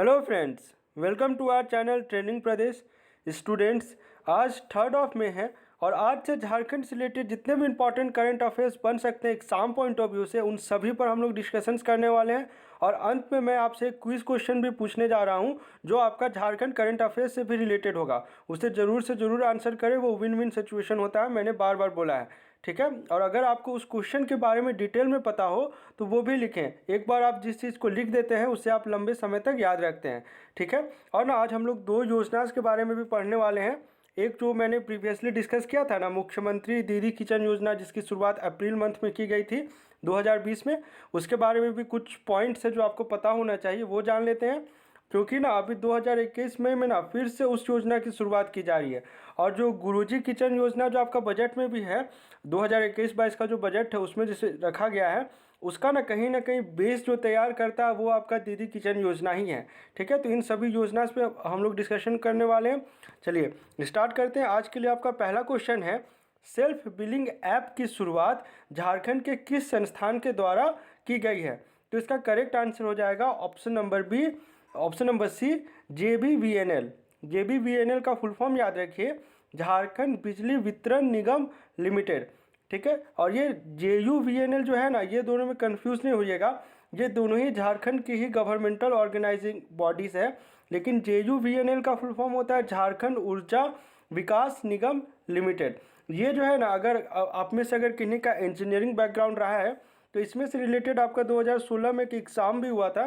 Hello friends, welcome to our channel training Pradesh students. आज 3 मई है और आज से झारखंड से रिलेटेड जितने भी इंपॉर्टेंट करंट अफेयर्स बन सकते हैं एग्जाम पॉइंट ऑफ व्यू से, उन सभी पर हम लोग डिस्कशंस करने वाले हैं। और अंत में मैं आपसे एक क्विज क्वेश्चन भी पूछने जा रहा हूं जो आपका झारखंड करंट अफेयर्स से भी रिलेटेड होगा। उसे ज़रूर से ज़रूर आंसर करें, वो विन विन सिचुएशन होता है, मैंने बार बार बोला है। ठीक है, और अगर आपको उस क्वेश्चन के बारे में डिटेल में पता हो तो वो भी लिखें। एक बार आप जिस चीज़ को लिख देते हैं उससे आप लंबे समय तक याद रखते हैं। ठीक है, और ना आज हम लोग 2 योजना के बारे में भी पढ़ने वाले हैं। एक जो मैंने प्रीवियसली डिस्कस किया था ना, मुख्यमंत्री दीदी किचन योजना, जिसकी शुरुआत अप्रैल मंथ में की गई थी 2020 में, उसके बारे में भी कुछ पॉइंट्स है जो आपको पता होना चाहिए, वो जान लेते हैं। क्योंकि ना अभी 2021 में ना फिर से उस योजना की शुरुआत की जा रही है। और जो गुरुजी किचन योजना जो आपका बजट में भी है, 2021-22 का जो बजट है उसमें जिसे रखा गया है, उसका ना कहीं बेस जो तैयार करता है वो आपका दीदी किचन योजना ही है। ठीक है, तो इन सभी योजना पे हम लोग डिस्कशन करने वाले हैं। चलिए स्टार्ट करते हैं। आज के लिए आपका पहला क्वेश्चन है, सेल्फ बिलिंग ऐप की शुरुआत झारखंड के किस संस्थान के द्वारा की गई है? तो इसका करेक्ट आंसर हो जाएगा option number B, option number C, JBVNL। JBVNL का फुल फॉर्म याद रखिए, झारखंड बिजली वितरण निगम लिमिटेड। ठीक है, और ये JUVNL जो है ना, ये दोनों में कंफ्यूज नहीं होइएगा, ये दोनों ही झारखंड की ही गवर्नमेंटल ऑर्गेनाइजिंग बॉडीज़ है। लेकिन JUVNL का फुल फॉर्म होता है झारखंड ऊर्जा विकास निगम लिमिटेड। ये जो है ना, अगर आप में से अगर किन्हीं का इंजीनियरिंग बैकग्राउंड रहा है तो इसमें से रिलेटेड आपका 2016 में एक एग्ज़ाम भी हुआ था,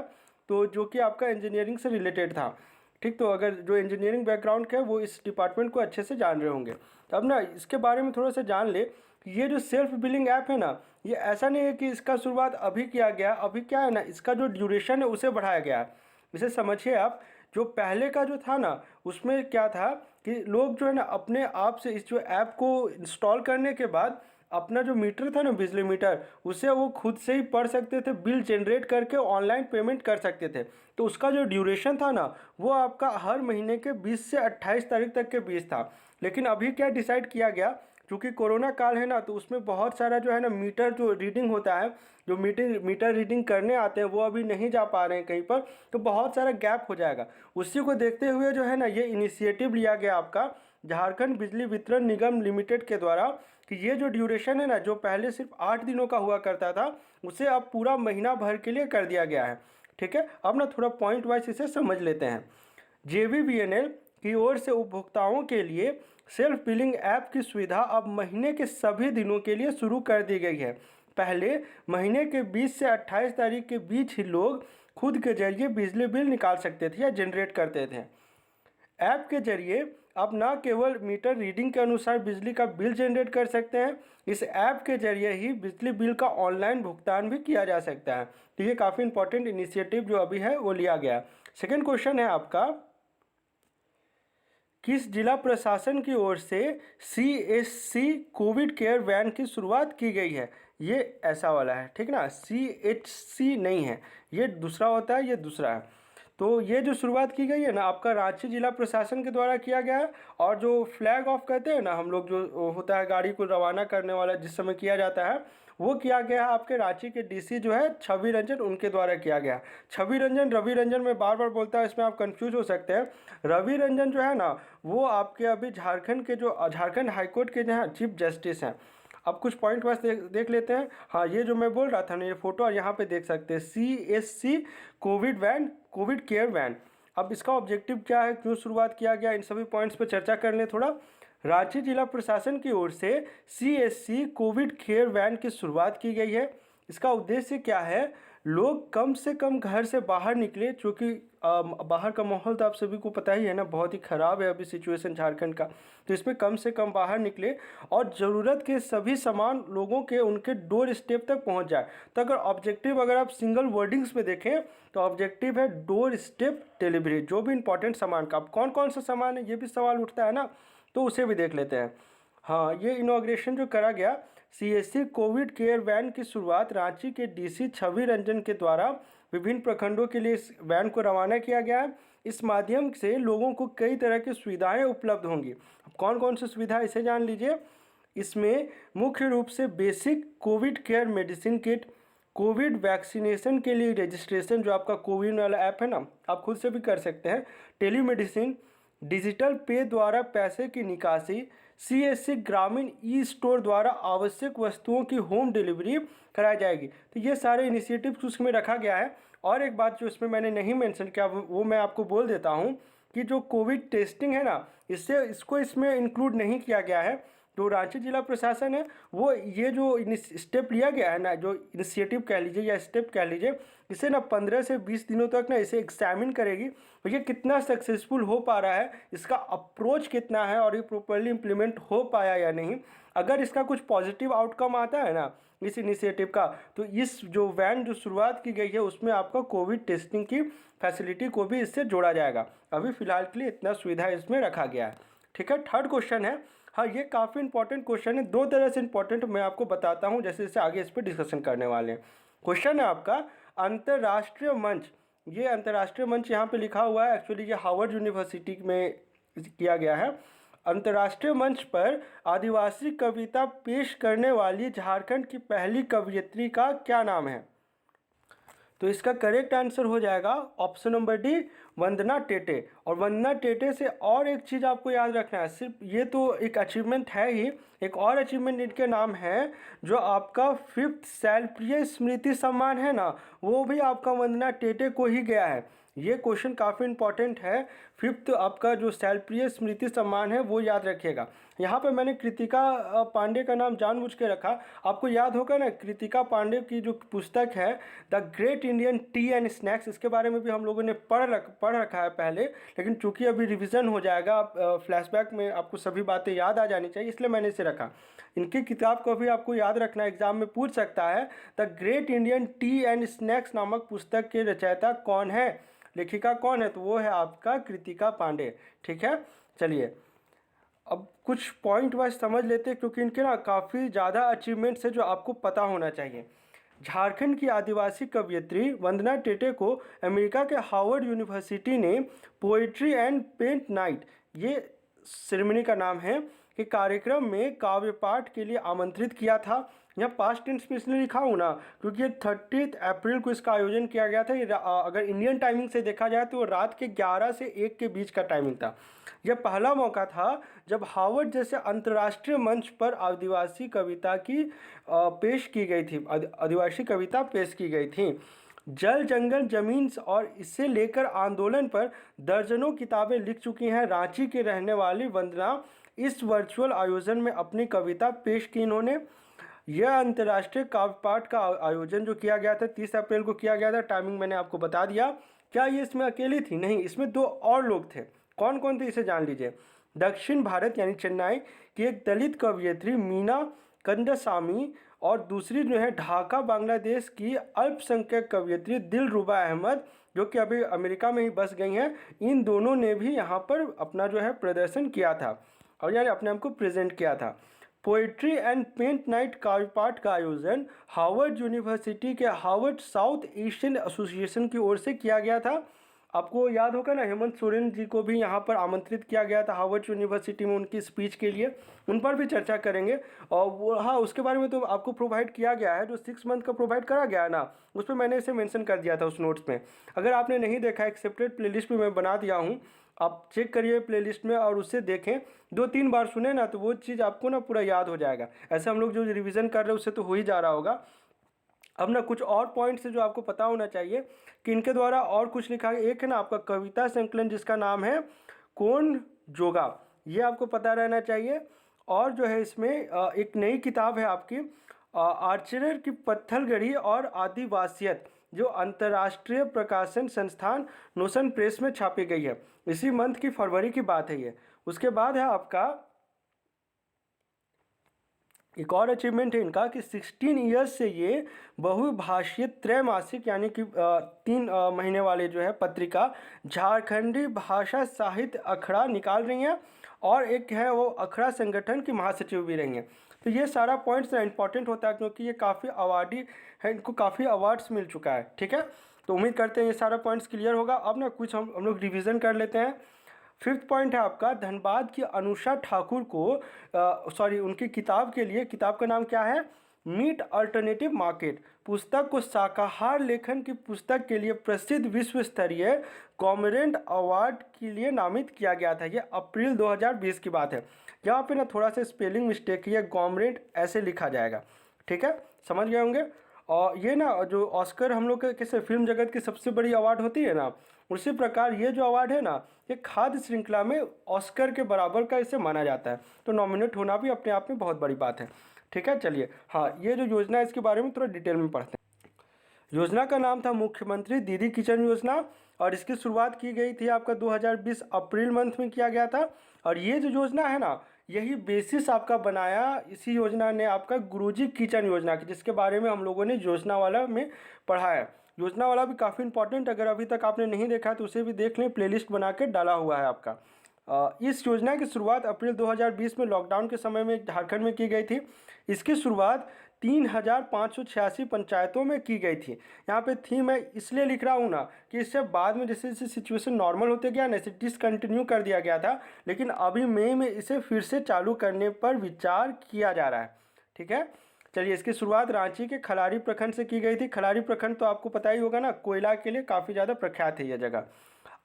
तो जो कि आपका इंजीनियरिंग से रिलेटेड था। ठीक, तो अगर जो इंजीनियरिंग बैकग्राउंड के है वो इस डिपार्टमेंट को अच्छे से जान रहे होंगे। तो अब ना इसके बारे में थोड़ा सा जान ले कि ये जो सेल्फ बिलिंग ऐप है ना, ये ऐसा नहीं है कि इसका शुरुआत अभी किया गया। अभी क्या है ना, इसका जो ड्यूरेशन है उसे बढ़ाया गया है। इसे समझिए आप, जो पहले का जो था ना, उसमें क्या था कि लोग जो है ना अपने आप से इस जो ऐप को इंस्टॉल करने के बाद अपना जो मीटर था ना, बिजली मीटर, उसे वो खुद से ही पढ़ सकते थे, बिल जनरेट करके ऑनलाइन पेमेंट कर सकते थे। तो उसका जो ड्यूरेशन था ना, वो आपका हर महीने के 20 से 28 तारीख तक के बीच था। लेकिन अभी क्या डिसाइड किया गया, क्योंकि कोरोना काल है ना, तो उसमें बहुत सारा जो है ना मीटर जो रीडिंग होता है, जो मीटर रीडिंग करने आते हैं वो अभी नहीं जा पा रहे हैं कहीं पर, तो बहुत सारा गैप हो जाएगा। उसी को देखते हुए जो है ना, ये इनिशिएटिव लिया गया आपका झारखंड बिजली वितरण निगम लिमिटेड के द्वारा कि ये जो ड्यूरेशन है ना, जो पहले सिर्फ 8 दिनों का हुआ करता था, उसे अब पूरा महीना भर के लिए कर दिया गया है। ठीक है, अब ना थोड़ा पॉइंट वाइज इसे समझ लेते हैं। JBVNL की ओर से उपभोक्ताओं के लिए सेल्फ बिलिंग ऐप की सुविधा अब महीने के सभी दिनों के लिए शुरू कर दी गई है। पहले महीने के 20 से 28 तारीख के बीच ही लोग खुद के जरिए बिजली बिल निकाल सकते थे या जनरेट करते थे। ऐप के जरिए आप न केवल मीटर रीडिंग के अनुसार बिजली का बिल जनरेट कर सकते हैं, इस ऐप के जरिए ही बिजली बिल का ऑनलाइन भुगतान भी किया जा सकता है। तो ये काफ़ी इंपॉर्टेंट इनिशिएटिव जो अभी है वो लिया गया। सेकेंड क्वेश्चन है आपका, किस जिला प्रशासन की ओर से CHC कोविड केयर वैन की शुरुआत की गई है? ये ऐसा वाला है, ठीक ना, CHC नहीं है, ये दूसरा होता है, ये दूसरा है। तो ये जो शुरुआत की गई है ना, आपका रांची जिला प्रशासन के द्वारा किया गया है। और जो फ्लैग ऑफ कहते हैं ना हम लोग, जो होता है गाड़ी को रवाना करने वाला जिस समय किया जाता है, वो किया गया है आपके रांची के DC जो है छवि रंजन, उनके द्वारा किया गया। छवि रंजन, रवि रंजन मैं बार बार बोलता है, इसमें आप कंफ्यूज हो सकते हैं। रवि रंजन जो है ना, वो आपके अभी झारखंड के जो झारखंड हाईकोर्ट के जहाँ चीफ जस्टिस हैं। अब कुछ पॉइंट बस देख लेते हैं। हाँ, ये जो मैं बोल रहा था ना, ये फोटो और यहाँ पे देख सकते हैं, CHC covid van, covid care van. अब इसका ऑब्जेक्टिव क्या है, क्यों शुरुआत किया गया, इन सभी पॉइंट्स पे चर्चा कर लें थोड़ा। रांची जिला प्रशासन की ओर से CHC कोविड केयर वैन की शुरुआत की गई है। इसका उद्देश्य क्या है, लोग कम से कम घर से बाहर निकले, क्योंकि बाहर का माहौल तो आप सभी को पता ही है ना, बहुत ही ख़राब है अभी सिचुएशन झारखंड का। तो इसमें कम से कम बाहर निकले और ज़रूरत के सभी सामान लोगों के उनके डोर स्टेप तक पहुंच जाए। तो अगर ऑब्जेक्टिव अगर आप सिंगल वर्डिंग्स में देखें तो ऑब्जेक्टिव है डोर स्टेप डिलीवरी। जो भी इंपॉर्टेंट सामान का, अब कौन कौन सा सामान है ये भी सवाल उठता है ना, तो उसे भी देख लेते हैं। हाँ, ये इनॉग्रेशन जो करा गया, CHC कोविड केयर वैन की शुरुआत रांची के DC छवि रंजन के द्वारा विभिन्न प्रखंडों के लिए इस वैन को रवाना किया गया है। इस माध्यम से लोगों को कई तरह की सुविधाएं उपलब्ध होंगी। अब कौन कौन सी सुविधा, इसे जान लीजिए। इसमें मुख्य रूप से basic Covid care medicine kit, Covid vaccination के लिए रजिस्ट्रेशन, जो आपका कोविन वाला ऐप है ना, आप खुद से भी कर सकते हैं। टेलीमेडिसिन, डिजिटल पे द्वारा पैसे की निकासी, सीएससी ग्रामीण ई स्टोर द्वारा आवश्यक वस्तुओं की होम डिलीवरी कराई जाएगी। तो ये सारे इनिशिएटिव्स उसमें रखा गया है। और एक बात जो इसमें मैंने नहीं मेंशन किया वो मैं आपको बोल देता हूँ कि जो कोविड टेस्टिंग है ना, इसको इसमें इंक्लूड नहीं किया गया है। जो रांची जिला प्रशासन है वो ये जो स्टेप लिया गया है ना, जो इनिशिएटिव कह लीजिए या स्टेप कह लीजिए, इसे ना 15 से 20 दिनों तक ना इसे एग्जामिन करेगी और ये कितना सक्सेसफुल हो पा रहा है, इसका अप्रोच कितना है और ये प्रॉपरली इम्प्लीमेंट हो पाया या नहीं। अगर इसका कुछ पॉजिटिव आउटकम आता है ना इस इनिशिएटिव का, तो इस जो वैन जो शुरुआत की गई है उसमें आपका कोविड टेस्टिंग की फैसिलिटी को भी इससे जोड़ा जाएगा। अभी फिलहाल के लिए इतना सुविधा इसमें रखा गया है। ठीक है, थर्ड क्वेश्चन है, हाँ ये काफ़ी इंपॉर्टेंट क्वेश्चन है, दो तरह से इंपॉर्टेंट मैं आपको बताता हूँ जैसे जैसे आगे इस पर डिस्कशन करने वाले हैं। क्वेश्चन है आपका अंतर्राष्ट्रीय मंच। ये अंतर्राष्ट्रीय मंच यहाँ पे लिखा हुआ है, एक्चुअली ये हार्वर्ड यूनिवर्सिटी में किया गया है। अंतर्राष्ट्रीय मंच पर आदिवासी कविता पेश करने वाली झारखंड की पहली कवयित्री का क्या नाम है? तो इसका करेक्ट आंसर हो जाएगा ऑप्शन नंबर डी, वंदना टेटे। और वंदना टेटे से और एक चीज़ आपको याद रखना है, सिर्फ ये तो एक अचीवमेंट है ही, एक और अचीवमेंट इनके नाम है, जो आपका 5th शैलप्रिय स्मृति सम्मान है ना, वो भी आपका वंदना टेटे को ही गया है। ये क्वेश्चन काफ़ी इंपॉर्टेंट है। 5th आपका जो शैलप्रिय स्मृति सम्मान है वो याद रखिएगा। यहाँ पे मैंने कृतिका पांडे का नाम जानबूझ के रखा, आपको याद होगा ना, कृतिका पांडे की जो पुस्तक है the great Indian T and snacks, इसके बारे में भी हम लोगों ने पढ़ रखा है पहले, लेकिन चूंकि अभी रिवीजन हो जाएगा, फ्लैशबैक में आपको सभी बातें याद आ जानी चाहिए, इसलिए मैंने इसे रखा। इनकी किताब को भी आपको याद रखना, एग्जाम में पूछ सकता है। The great Indian T and snacks नामक पुस्तक के रचयिता कौन है, लेखिका कौन है? तो वो है आपका कृतिका पांडे। ठीक है, चलिए अब कुछ पॉइंट वाइज समझ लेते हैं, क्योंकि इनके ना काफ़ी ज़्यादा अचीवमेंट्स है जो आपको पता होना चाहिए। झारखंड की आदिवासी कवयित्री वंदना टेटे को अमेरिका के हार्वर्ड यूनिवर्सिटी ने पोइट्री एंड पेंट नाइट, ये सेरेमनी का नाम है, कि कार्यक्रम में काव्य पाठ के लिए आमंत्रित किया था। यहाँ पास्ट टेंस में इसलिए लिखा हूँ ना, क्योंकि ये 30 अप्रैल को इसका आयोजन किया गया था। ये अगर इंडियन टाइमिंग से देखा जाए तो रात के 11 से 1 के बीच का टाइमिंग था। यह पहला मौका था जब हार्वर्ड जैसे अंतर्राष्ट्रीय मंच पर आदिवासी कविता की पेश की गई थी, आदिवासी कविता पेश की गई थी। जल जंगल जमीन और इससे लेकर आंदोलन पर दर्जनों किताबें लिख चुकी हैं रांची के रहने वाली वंदना इस वर्चुअल आयोजन में अपनी कविता पेश की। इन्होंने यह अंतर्राष्ट्रीय काव्य पाठ का आयोजन जो किया गया था 30 अप्रैल को किया गया था, टाइमिंग मैंने आपको बता दिया। क्या ये इसमें अकेली थी? नहीं, इसमें 2 और लोग थे। कौन कौन थे इसे जान लीजिए। दक्षिण भारत यानी चेन्नई की एक दलित कवयित्री मीना कंदसामी, और दूसरी जो है ढाका बांग्लादेश की अल्पसंख्यक कवयित्री दिलरुबा अहमद, जो कि अभी अमेरिका में ही बस गई हैं। इन दोनों ने भी यहाँ पर अपना जो है प्रदर्शन किया था और यानी अपने आप को प्रेजेंट किया था। पोइट्री एंड पेंट नाइट काव्य पाठ का आयोजन हार्वर्ड यूनिवर्सिटी के हार्वर्ड साउथ एशियन एसोसिएशन की ओर से किया गया था। आपको याद होगा ना, हेमंत सोरेन जी को भी यहाँ पर आमंत्रित किया गया था हार्वर्ड यूनिवर्सिटी में उनकी स्पीच के लिए, उन पर भी चर्चा करेंगे। और वो हाँ, उसके बारे में तो आपको प्रोवाइड किया गया है, जो 6 मंथ का प्रोवाइड करा गया है ना, उस पर मैंने इसे मेंशन कर दिया था उस नोट्स में। अगर आपने नहीं देखा, एक सेपरेट प्लेलिस्ट भी मैं बना दिया हूँ, आप चेक करिए प्लेलिस्ट में और उससे देखें, 2-3 बार सुने ना, तो वो चीज़ आपको ना पूरा याद हो जाएगा। ऐसे हम लोग जो रिवीजन कर रहे हैं उससे तो हो ही जा रहा होगा। अब ना कुछ और पॉइंट्स जो आपको पता होना चाहिए कि इनके द्वारा और कुछ लिखा है। एक है ना आपका कविता संकलन जिसका नाम है कौन जोगा, ये आपको पता रहना चाहिए। और जो है इसमें एक नई किताब है आपकी आर्चरर की पत्थलगढ़ी और आदिवासियत, जो अंतर्राष्ट्रीय प्रकाशन संस्थान नोशन प्रेस में छापी गई है। इसी मंथ की फरवरी की बात है ये। उसके बाद है आपका एक और अचीवमेंट है इनका कि 16 ईयर्स से ये बहुभाषीय त्रैमासिक यानी कि 3 महीने वाले जो है पत्रिका झारखंडी भाषा साहित्य अखड़ा निकाल रही हैं, और एक है वो अखड़ा संगठन की महासचिव भी रही हैं। तो ये सारा पॉइंट्स ना इंपॉर्टेंट होता है, क्योंकि ये काफ़ी अवार्डी है, इनको काफ़ी अवार्ड्स मिल चुका है। ठीक है, तो उम्मीद करते हैं ये सारा पॉइंट्स क्लियर होगा। अब ना कुछ हम लोग रिविज़न कर लेते हैं। 5th पॉइंट है आपका धनबाद की अनुषा ठाकुर को उनकी किताब के लिए, किताब का नाम क्या है? मीट अल्टरनेटिव मार्केट पुस्तक को शाकाहार लेखन की पुस्तक के लिए प्रसिद्ध विश्व स्तरीय कॉमरेंट अवार्ड के लिए नामित किया गया था। ये अप्रैल 2020 की बात है। यहाँ पे ना थोड़ा सा स्पेलिंग मिस्टेक है, कॉमरेंट ऐसे लिखा जाएगा, ठीक है, समझ गए होंगे। और ये ना जो ऑस्कर हम लोग के कैसे फिल्म जगत की सबसे बड़ी अवार्ड होती है ना, उसी प्रकार ये जो अवार्ड है ना, ये खाद्य श्रृंखला में ऑस्कर के बराबर का इसे माना जाता है। तो नॉमिनेट होना भी अपने आप में बहुत बड़ी बात है, ठीक है। चलिए, हाँ, ये जो योजना है इसके बारे में थोड़ा डिटेल में पढ़ते हैं। योजना का नाम था मुख्यमंत्री दीदी किचन योजना और इसकी शुरुआत की गई थी आपका 2020 अप्रैल मंथ में किया गया था। और ये जो योजना है ना, यही बेसिस आपका बनाया इसी योजना ने आपका गुरुजी किचन योजना की, जिसके बारे में हम लोगों ने योजना वाला में पढ़ा है। योजना वाला भी काफ़ी इंपॉर्टेंट, अगर अभी तक आपने नहीं देखा है तो उसे भी देख लें, प्लेलिस्ट बना के डाला हुआ है आपका। इस योजना की शुरुआत अप्रैल 2020 में लॉकडाउन के समय में झारखंड में की गई थी। इसकी शुरुआत 3586 पंचायतों में की गई थी। यहाँ पे थी मैं इसलिए लिख रहा हूँ ना कि इससे बाद में जैसे जैसे सिचुएशन नॉर्मल होते गया ना, इसे डिसकंटिन्यू कर दिया गया था, लेकिन अभी मई में इसे फिर से चालू करने पर विचार किया जा रहा है, ठीक है। चलिए, इसकी शुरुआत रांची के खलारी प्रखंड से की गई थी। खलारी प्रखंड तो आपको पता ही होगा ना, कोयला के लिए काफ़ी ज़्यादा प्रख्यात है यह जगह।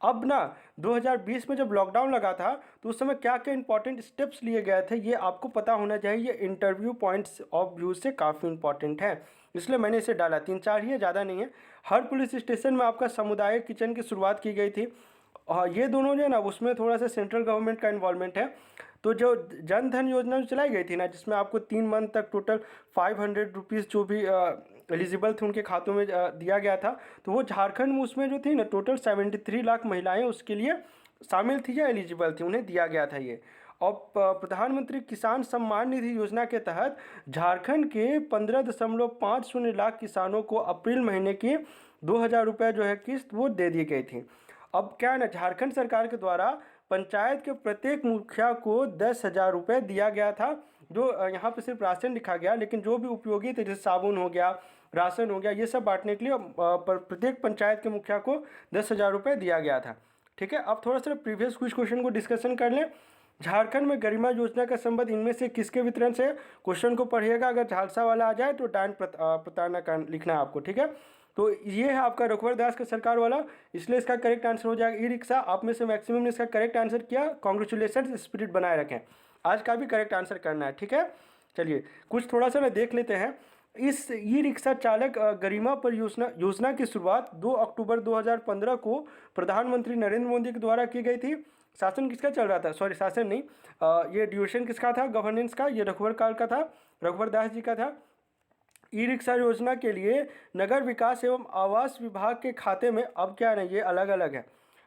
अब ना 2020 में जब लॉकडाउन लगा था तो उस समय क्या क्या इंपॉर्टेंट स्टेप्स लिए गए थे ये आपको पता होना चाहिए। ये इंटरव्यू पॉइंट्स ऑफ व्यू से काफ़ी इंपॉर्टेंट है, इसलिए मैंने इसे डाला। 3-4 ही है, ज़्यादा नहीं है। हर पुलिस स्टेशन में आपका सामुदायिक किचन की शुरुआत की गई थी। और ये दोनों जो है ना, उसमें थोड़ा सा सेंट्रल गवर्नमेंट का इन्वॉल्वमेंट है। तो जो जन धन योजना जो चलाई गई थी ना, जिसमें आपको 3 मंथ तक टोटल 500 रुपीज़ जो भी एलिजिबल थे उनके खातों में दिया गया था, तो वो झारखंड में उसमें जो थी ना टोटल 73 लाख महिलाएं उसके लिए शामिल थी या एलिजिबल थी, उन्हें दिया गया था ये। और प्रधानमंत्री किसान सम्मान निधि योजना के तहत झारखंड के 15.50 लाख किसानों को अप्रैल महीने की 2000 रुपये जो है किस्त वो दे दी गई थी। अब क्या है ना, झारखंड सरकार के द्वारा पंचायत के प्रत्येक मुखिया को 10,000 रुपये दिया गया था। जो यहाँ पे सिर्फ राशन लिखा गया, लेकिन जो भी उपयोगी थे जैसे साबुन हो गया, राशन हो गया, ये सब बांटने के लिए प्रत्येक पंचायत के मुखिया को 10,000 रुपये दिया गया था, ठीक है। अब थोड़ा सा प्रीवियस कुछ क्वेश्चन को डिस्कशन कर लें। झारखंड में गरिमा योजना का संबंध इनमें से किसके वितरण से? क्वेश्चन को पढ़िएगा, अगर झालसा वाला आ जाए तो डायन प्रताड़ना का लिखना है आपको, ठीक है। तो ये है आपका रघुवर दास का सरकार वाला, इसलिए इसका करेक्ट आंसर हो जाएगा ई रिक्शा। आप में से मैक्सिमम ने इसका करेक्ट आंसर किया, कॉन्ग्रेचुलेसन, स्पिरिट बनाए रखें। आज का भी करेक्ट आंसर करना है, ठीक है। चलिए, कुछ थोड़ा सा ना देख लेते हैं। इस ई रिक्शा चालक गरिमा परियोजना योजना की शुरुआत 2 अक्टूबर 2015 को प्रधानमंत्री नरेंद्र मोदी के द्वारा की गई थी। शासन किसका चल रहा था? सॉरी, शासन नहीं, ये ड्यूरेशन किसका था गवर्नेंस का? ये रघुवर काल का था, रघुवर दास जी का था। ई रिक्शा योजना के लिए नगर विकास एवं आवास विभाग के खाते में, अब क्या है ना, ये अलग अलग है,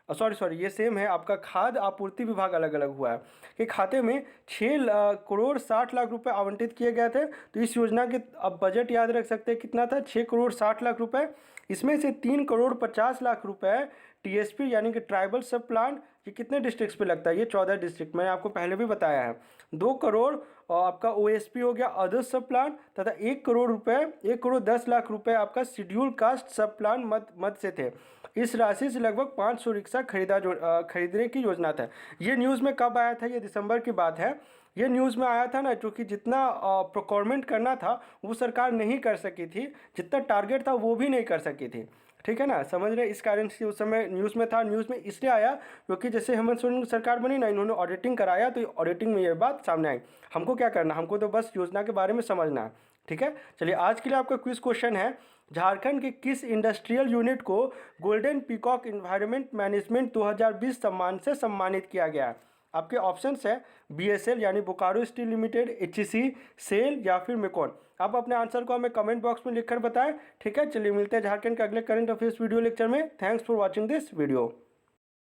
सॉरी ये सेम है, आपका खाद्य आपूर्ति विभाग अलग अलग हुआ है कि खाते में 6 करोड़ 60 लाख रुपए आवंटित किए गए थे। तो इस योजना के अब बजट याद रख सकते हैं कितना था, 6 करोड़ 60 लाख रुपए। इसमें से 3 करोड़ 50 लाख रुपए टीएसपी यानी कि ट्राइबल सब प्लान, ये कितने डिस्ट्रिक्ट्स पे लगता है? ये 14 डिस्ट्रिक्ट, मैंने आपको पहले भी बताया है। 2 करोड़ आपका ओएसपी हो गया अदर सब प्लान, तथा 1 करोड़ रुपए, 1 करोड़ 10 लाख रुपए आपका शेड्यूल कास्ट सब प्लान मद से थे। इस राशि से लगभग 500 रिक्शा खरीदने की योजना था। ये न्यूज़ में कब आया था? ये दिसंबर की बात है। ये न्यूज़ में आया था ना, क्योंकि जितना प्रोक्योरमेंट करना था वो सरकार नहीं कर सकी थी, जितना टारगेट था वो भी नहीं कर सकी थी, ठीक है ना, समझ रहे। इस कारण से उस समय न्यूज़ में था। न्यूज़ में इसलिए आया क्योंकि जैसे हेमंत सोरेन की सरकार बनी ना, इन्होंने ऑडिटिंग कराया, तो ऑडिटिंग में ये बात सामने आई। हमको क्या करना, हमको तो बस योजना के बारे में समझना है, ठीक है। चलिए, आज के लिए आपका क्विज क्वेश्चन है, झारखंड के किस इंडस्ट्रियल यूनिट को गोल्डन पीकॉक एनवायरनमेंट मैनेजमेंट 2020 सम्मान से सम्मानित किया गया? आपके ऑप्शंस है बीएसएल यानी Bokaro steel limited, HEC, SAIL या फिर मेकॉन। आप अपने आंसर को हमें कमेंट बॉक्स में लिखकर बताएं, ठीक है। चलिए, मिलते हैं झारखंड के अगले करंट अफेयर्स वीडियो लेक्चर में। Thanks for watching this video.